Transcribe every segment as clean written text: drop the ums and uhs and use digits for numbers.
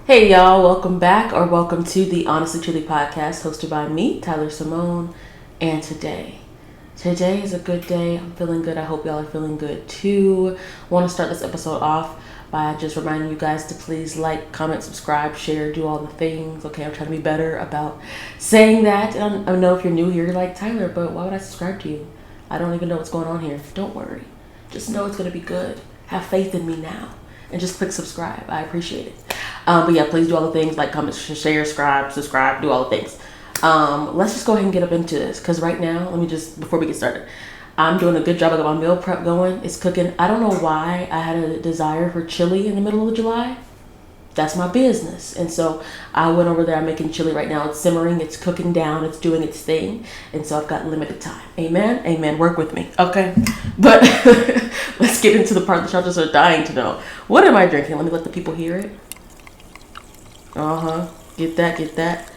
Hey y'all, welcome back or welcome to the Honestly Truly podcast hosted by me, Tyler Cimone. And today is a good day. I'm feeling good. I hope y'all are feeling good too. I want to start this episode off by just reminding you guys to please like, comment, subscribe, share, do all the things. Okay, I'm trying to be better about saying that. And I know if you're new here, you're like, Tyler, but why would I subscribe to you? I don't even know what's going on here. Don't worry. Just know it's going to be good. Have faith in me now. And just click subscribe. I appreciate it. But yeah, please do all the things like comment, share, subscribe, do all the things. Let's just go ahead and get up into this. Because right now, before we get started, I'm doing a good job. I got my meal prep going. It's cooking. I don't know why I had a desire for chili in the middle of July. That's my business. And so I went over there. I'm making chili right now. It's simmering. It's cooking down. It's doing its thing. And so I've got limited time. Amen. Amen. Work with me. Okay. But let's get into the part that y'all just are dying to know. What am I drinking? Let me let the people hear it. Get that.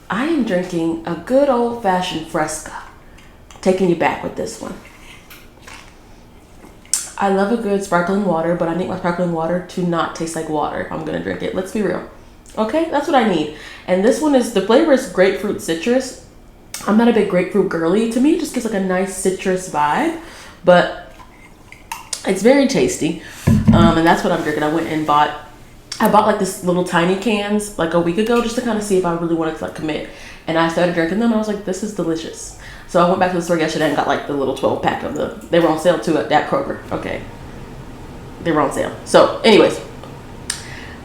I am drinking a good old fashioned Fresca. Taking you back with this one. I love a good sparkling water, but I need my sparkling water to not taste like water if I'm going to drink it. Let's be real. Okay, that's what I need. And this one the flavor is grapefruit citrus. I'm not a big grapefruit girly. To me, it just gives like a nice citrus vibe, but it's very tasty. And that's what I'm drinking. I bought like this little tiny cans like a week ago just to kind of see if I really wanted to like commit. And I started drinking them and I was like, this is delicious. So I went back to the store yesterday and got like the little 12 pack of they were on sale too at that Kroger. Okay. They were on sale. So anyways,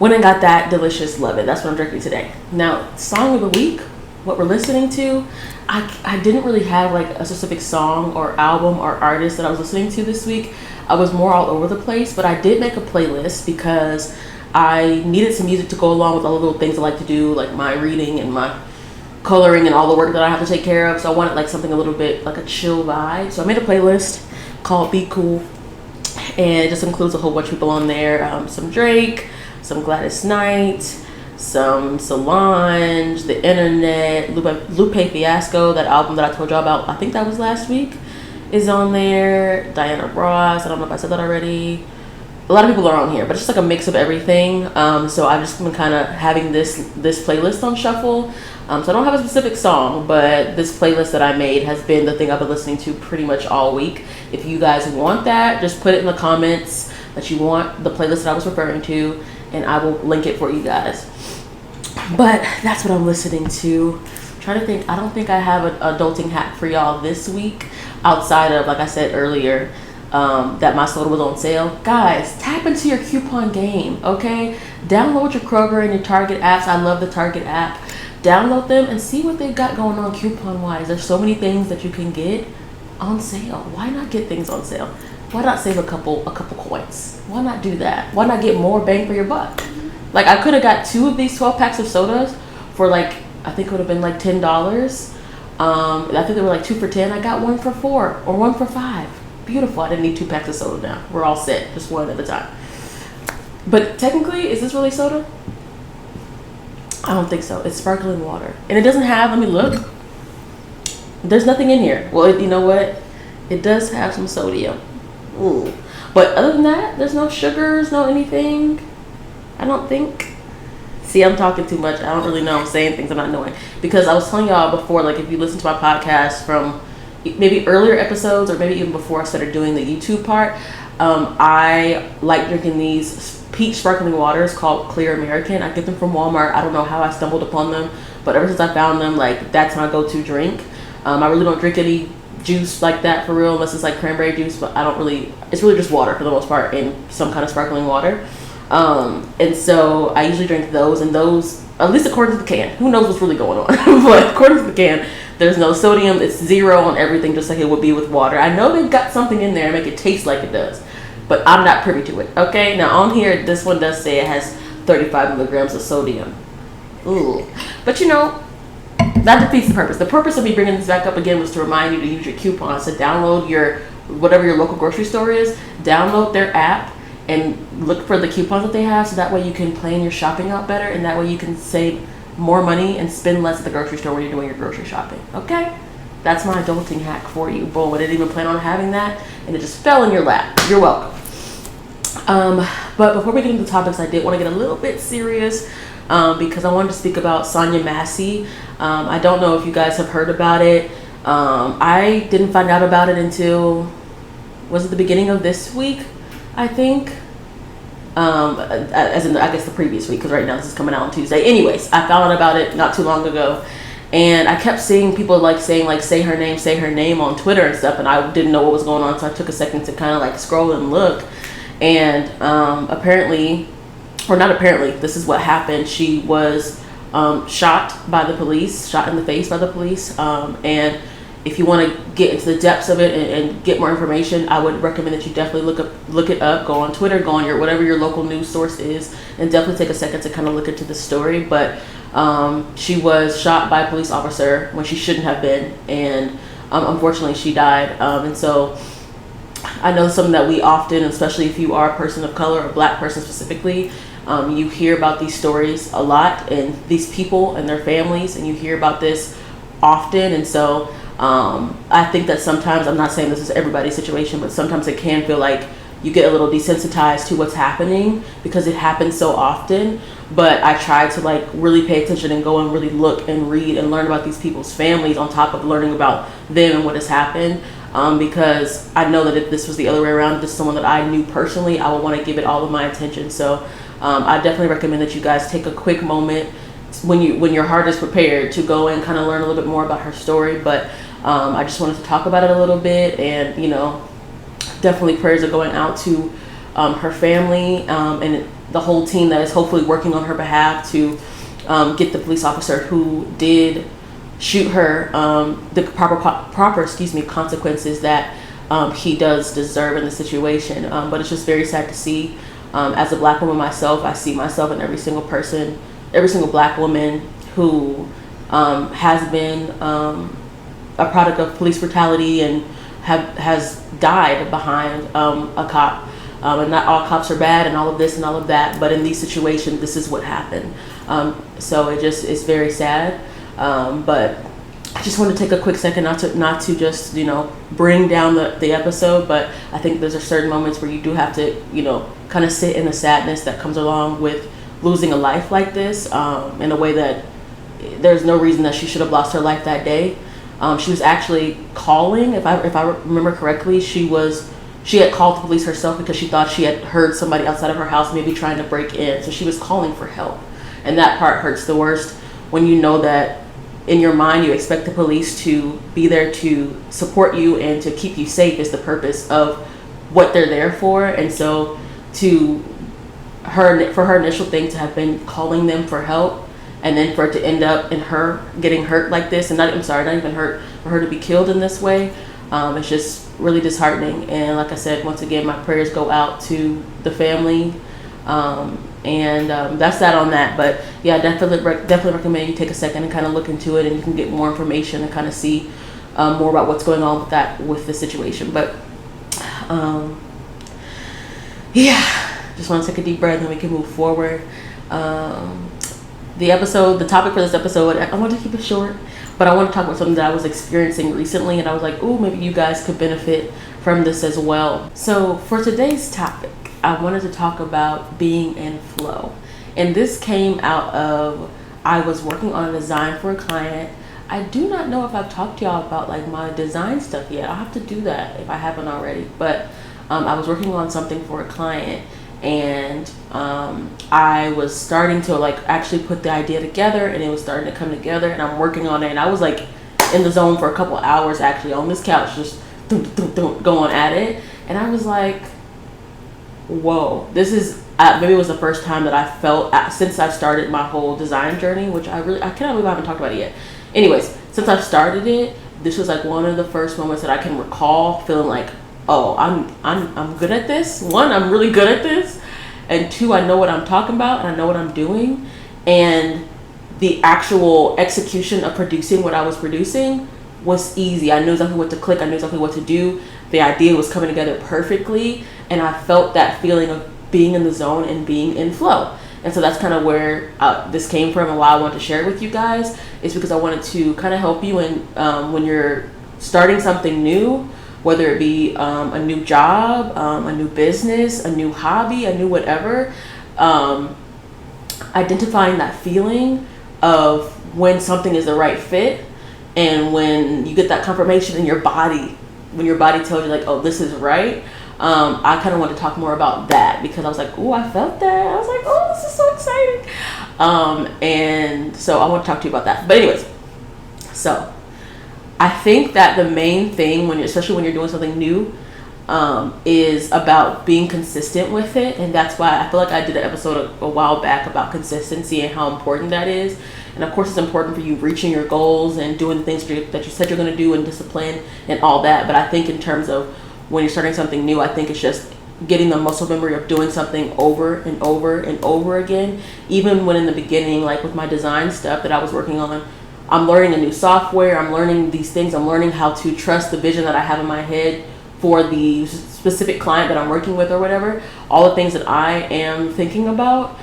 went and got that. Delicious. Love it. That's what I'm drinking today. Now, song of the week, what we're listening to, I didn't really have like a specific song or album or artist that I was listening to this week. I was more all over the place, but I did make a playlist because I needed some music to go along with all the little things I like to do, like my reading and my coloring and all the work that I have to take care of. So I wanted like something a little bit like a chill vibe. So I made a playlist called Be Cool, and it just includes a whole bunch of people on there. Some Drake, some Gladys Knight, some Solange, The Internet, Lupe Fiasco, that album that I told y'all about, I think that was last week, is on there. Diana Ross, I don't know if I said that already. A lot of people are on here, but it's just like a mix of everything. So I've just been kind of having this playlist on shuffle. So I don't have a specific song, but this playlist that I made has been the thing I've been listening to pretty much all week. If you guys want that, just put it in the comments that you want the playlist that I was referring to, and I will link it for you guys. But that's what I'm listening to. I'm trying to think. I don't think I have an adulting hack for y'all this week outside of, like I said earlier, that my soda was on sale. Guys, tap into your coupon game, okay? Download your Kroger and your Target apps. I love the Target app. Download them and see what they've got going on coupon wise. There's so many things that you can get on sale. Why not get things on sale? Why not save a couple coins? Why not do that? Why not get more bang for your buck? Like, I could have got 2 of these 12 packs of sodas for like, I think it would have been like $10. I think they were like 2 for $10. I got 1 for $4 or 1 for $5. Beautiful. I didn't need 2 packs of soda now. We're all set. Just one at a time. But technically, is this really soda? I don't think so. It's sparkling water. And it doesn't have, let me look. There's nothing in here. Well, you know what? It does have some sodium. Ooh. But other than that, there's no sugars, no anything. I don't think. See, I'm talking too much. I don't really know. I'm saying things I'm not knowing. Because I was telling y'all before, like, if you listen to my podcast from maybe earlier episodes or maybe even before I started doing the YouTube part, I like drinking these peach sparkling waters called Clear American. I get them from Walmart. I don't know how I stumbled upon them, but ever since I found them, like, that's my go-to drink. I really don't drink any juice like that for real, unless it's like cranberry juice, but it's really just water for the most part and some kind of sparkling water. And so I usually drink those, and those, at least according to the can, who knows what's really going on, but according to the can, there's no sodium. It's 0 on everything, just like it would be with water. I know they've got something in there to make it taste like it does, but I'm not privy to it. Okay, now on here, this one does say it has 35 milligrams of sodium. Ooh, but you know, that defeats the purpose. The purpose of me bringing this back up again was to remind you to use your coupons, to download whatever your local grocery store is, download their app and look for the coupons that they have, so that way you can plan your shopping out better, and that way you can save more money and spend less at the grocery store when you're doing your grocery shopping. Okay? That's my adulting hack for you. Boom, I didn't even plan on having that, and it just fell in your lap. You're welcome. But before we get into the topics, I did want to get a little bit serious because I wanted to speak about Sonya Massey. I don't know if you guys have heard about it. I didn't find out about it until, was it the beginning of this week, I think? As in, I guess the previous week, because right now this is coming out on Tuesday. Anyways, I found out about it not too long ago, and I kept seeing people like saying like say her name on Twitter and stuff, and I didn't know what was going on, so I took a second to kind of like scroll and look. And apparently, or not apparently, this is what happened. She was shot by the police, shot in the face by the police, and if you want to get into the depths of it and get more information, I would recommend that you definitely look it up, go on Twitter, go on whatever your local news source is, and definitely take a second to kind of look into the story. But she was shot by a police officer when she shouldn't have been, and unfortunately she died. And so I know something that we often, especially if you are a person of color, a black person specifically, you hear about these stories a lot, and these people and their families, and you hear about this often. And so I think that sometimes, I'm not saying this is everybody's situation, but sometimes it can feel like you get a little desensitized to what's happening because it happens so often. But I try to like really pay attention and go and really look and read and learn about these people's families on top of learning about them and what has happened. Because I know that if this was the other way around, if this is someone that I knew personally, I would want to give it all of my attention. So I definitely recommend that you guys take a quick moment when your heart is prepared to go and kind of learn a little bit more about her story. But I just wanted to talk about it a little bit, and definitely prayers are going out to her family and the whole team that is hopefully working on her behalf to get the police officer who did shoot her the proper consequences that he does deserve in the situation. But it's just very sad to see. As a black woman myself, I see myself in every single black woman who has been a product of police brutality and has died behind a cop. And not all cops are bad and all of this and all of that, but in these situations, this is what happened. So it's very sad. But I just want to take a quick second not to just bring down the episode, but I think there's a certain moments where you do have to kind of sit in the sadness that comes along with losing a life like this, in a way that there's no reason that she should have lost her life that day. She was actually calling, if I remember correctly, she had called the police herself because she thought she had heard somebody outside of her house maybe trying to break in. So she was calling for help, and that part hurts the worst when you know that in your mind you expect the police to be there to support you and to keep you safe is the purpose of what they're there for. And so for her initial thing to have been calling them for help, and then for it to end up in her getting hurt like this, and not even hurt, for her to be killed in this way, it's just really disheartening. And like I said, once again, my prayers go out to the family, and that's that on that. But yeah, definitely recommend you take a second and kind of look into it, and you can get more information and kind of see more about what's going on with the situation. But yeah, just want to take a deep breath and we can move forward. The topic for this episode, I want to keep it short, but I want to talk about something that I was experiencing recently, and I was like, ooh, maybe you guys could benefit from this as well. So for today's topic, I wanted to talk about being in flow. And this came out of, I was working on a design for a client. I do not know if I've talked to y'all about like my design stuff yet. I'll have to do that if I haven't already. But I was working on something for a client, and I was starting to like actually put the idea together, and it was starting to come together, and I'm working on it, and I was like in the zone for a couple hours actually on this couch, just going at it. And I was like, whoa, this is maybe it was the first time that I felt since I started my whole design journey, which I cannot believe I haven't talked about it yet. Anyways, since I've started it, this was like one of the first moments that I can recall feeling like, oh, I'm good at this. One, I'm really good at this, and two, I know what I'm talking about and I know what I'm doing. And the actual execution of producing what I was producing was easy. I knew exactly what to click. I knew exactly what to do. The idea was coming together perfectly, and I felt that feeling of being in the zone and being in flow. And so that's kind of where this came from, and why I wanted to share it with you guys is because I wanted to kind of help you in when you're starting something new, whether it be a new job, a new business, a new hobby, a new whatever. identifying that feeling of when something is the right fit, and when you get that confirmation in your body, when your body tells you like, oh, this is right. I kind of want to talk more about that, because I was like, oh, I felt that. I was like, oh, this is so exciting. And so I want to talk to you about that. But anyways, so I think that the main thing especially when you're doing something new, is about being consistent with it. And that's why I feel like I did an episode a while back about consistency and how important that is. And of course, it's important for you reaching your goals and doing the things that you said you're going to do, and discipline and all that. But I think in terms of when you're starting something new, I think it's just getting the muscle memory of doing something over and over and over again. Even when in the beginning, like with my design stuff that I was working on, I'm learning a new software, I'm learning these things, I'm learning how to trust the vision that I have in my head for the specific client that I'm working with or whatever. All the things that I am thinking about.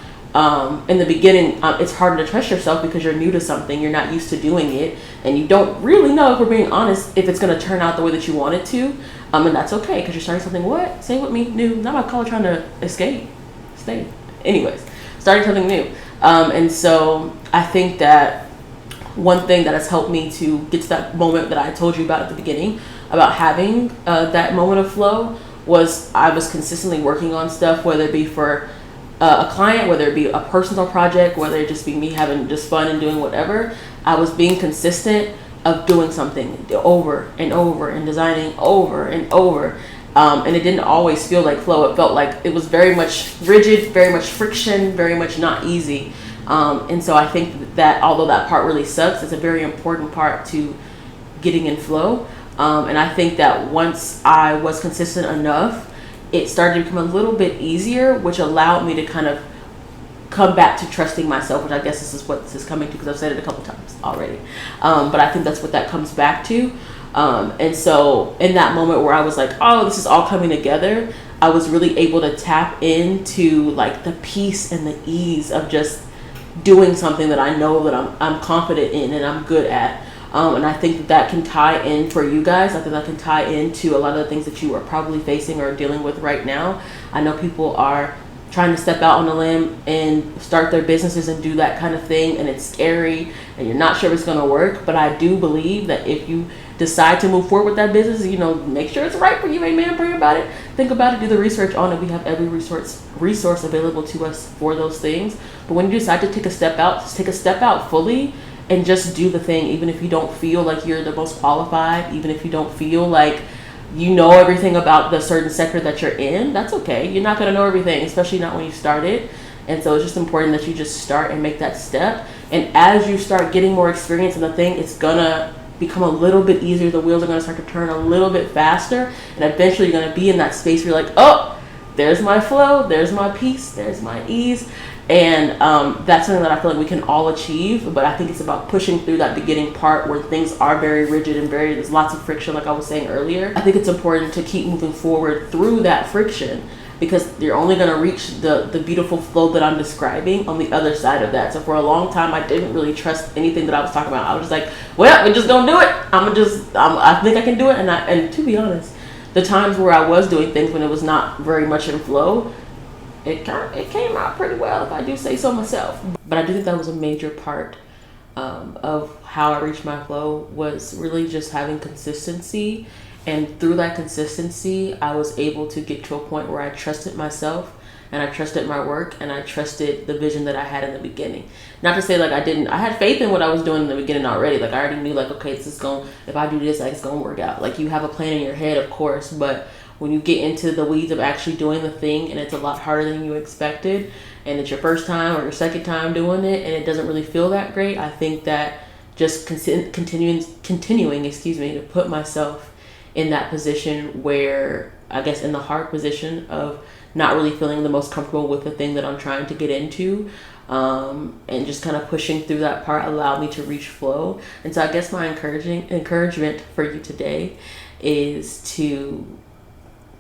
In the beginning, it's harder to trust yourself because you're new to something, you're not used to doing it, and you don't really know, if we're being honest, if it's going to turn out the way that you want it to. And that's okay, because you're starting something, what? Say with me, new. Not my color trying to escape. Stay. Anyways, starting something new. And so I think that one thing that has helped me to get to that moment that I told you about at the beginning, about having that moment of flow, was I was consistently working on stuff, whether it be for a client, whether it be a personal project, whether it just be me having just fun and doing whatever. I was being consistent of doing something over and over and designing over and over. And it didn't always feel like flow. It felt like it was very much rigid, very much friction, very much not easy. And so I think that although that part really sucks, it's a very important part to getting in flow. And I think that once I was consistent enough, it started to become a little bit easier, which allowed me to kind of come back to trusting myself, which I guess this is what this is coming to, because I've said it a couple times already. But I think that's what that comes back to. And so in that moment where I was like, oh, this is all coming together, I was really able to tap into like the peace and the ease of just doing something that I know that I'm confident in and I'm good at. And I think that can tie in for you guys. I think that can tie into a lot of the things that you are probably facing or dealing with right now. I know people are trying to step out on a limb and start their businesses and do that kind of thing, and it's scary and you're not sure if it's going to work. But I do believe that if you decide to move forward with that business, make sure it's right for you. Amen. Pray about it. Think about it. Do the research on it. We have every resource available to us for those things. But when you decide to take a step out, just take a step out fully and just do the thing. Even if you don't feel like you're the most qualified, even if you don't feel like you know everything about the certain sector that you're in, that's okay. You're not going to know everything, especially not when you start it. And so it's just important that you just start and make that step. And as you start getting more experience in the thing, it's going to become a little bit easier. The wheels are going to start to turn a little bit faster. And eventually you're going to be in that space where you're like, oh, there's my flow, there's my peace, there's my ease. And that's something that I feel like we can all achieve. But I think it's about pushing through that beginning part where things are very rigid and there's lots of friction, like I was saying earlier. I think it's important to keep moving forward through that friction, because you're only going to reach the beautiful flow that I'm describing on the other side of that. So for a long time, I didn't really trust anything that I was talking about. I was just like, well, we're just going to do it. I think I can do it. And to be honest, the times where I was doing things when it was not very much in flow, it came out pretty well, if I do say so myself. But I do think that was a major part of how I reached my flow, was really just having consistency. And through that consistency, I was able to get to a point where I trusted myself, and I trusted my work, and I trusted the vision that I had in the beginning. Not to say like I had faith in what I was doing in the beginning already. Like I already knew like, okay, if I do this, like, it's going to work out. Like you have a plan in your head, of course, but when you get into the weeds of actually doing the thing, and it's a lot harder than you expected, and it's your first time or your second time doing it, and it doesn't really feel that great, I think that just continuing, to put myself in that position where, I guess, in the hard position of not really feeling the most comfortable with the thing that I'm trying to get into, and just kind of pushing through that part allowed me to reach flow. And so I guess my encouragement for you today is to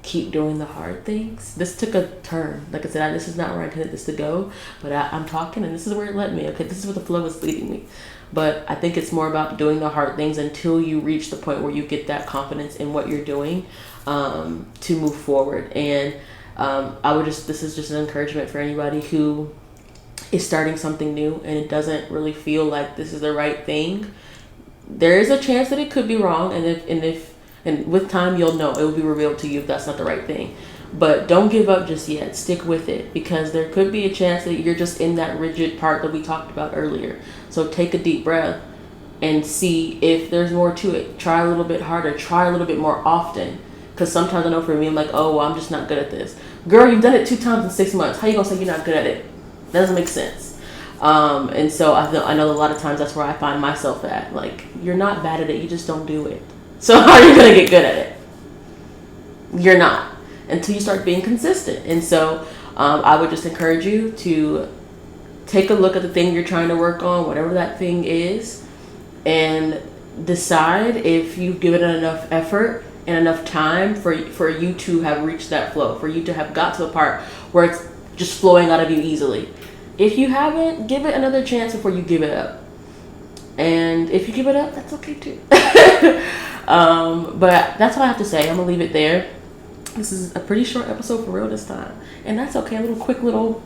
keep doing the hard things. This took a turn. Like I said, this is not where I intended this to go, but I'm talking and this is where it led me. Okay, this is where the flow is leading me. But I think it's more about doing the hard things until you reach the point where you get that confidence in what you're doing, to move forward. And this is just an encouragement for anybody who is starting something new and it doesn't really feel like this is the right thing, there is a chance that it could be wrong. And with time, you'll know. It will be revealed to you if that's not the right thing. But don't give up just yet. Stick with it, because there could be a chance that you're just in that rigid part that we talked about earlier. So take a deep breath and see if there's more to it. Try a little bit harder. Try a little bit more often. Because sometimes I know for me, I'm like, oh, well, I'm just not good at this. Girl, you've done it 2 times in 6 months. How you gonna say you're not good at it? That doesn't make sense. And so I know a lot of times that's where I find myself at. Like, you're not bad at it. You just don't do it. So how are you gonna get good at it? You're not, until you start being consistent. And so I would just encourage you to take a look at the thing you're trying to work on, whatever that thing is, and decide if you've given it enough effort and enough time for you to have reached that flow, for you to have got to the part where it's just flowing out of you easily. If you haven't, give it another chance before you give it up. And if you give it up, that's okay too. But that's what I have to say. I'm gonna leave it there. This is a pretty short episode for real this time, and that's okay. A little quick little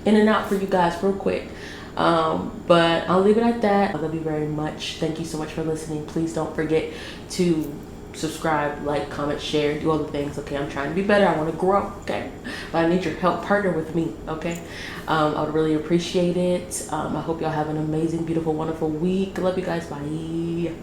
in and out for you guys real quick. But I'll leave it at that. I love you very much. Thank you so much for listening. Please don't forget to subscribe, like, comment, share, do all the things. Okay, I'm trying to be better. I want to grow. Okay, but I need your help. Partner with me. Okay, I would really appreciate it. I hope y'all have an amazing, beautiful, wonderful week. Love you guys. Bye.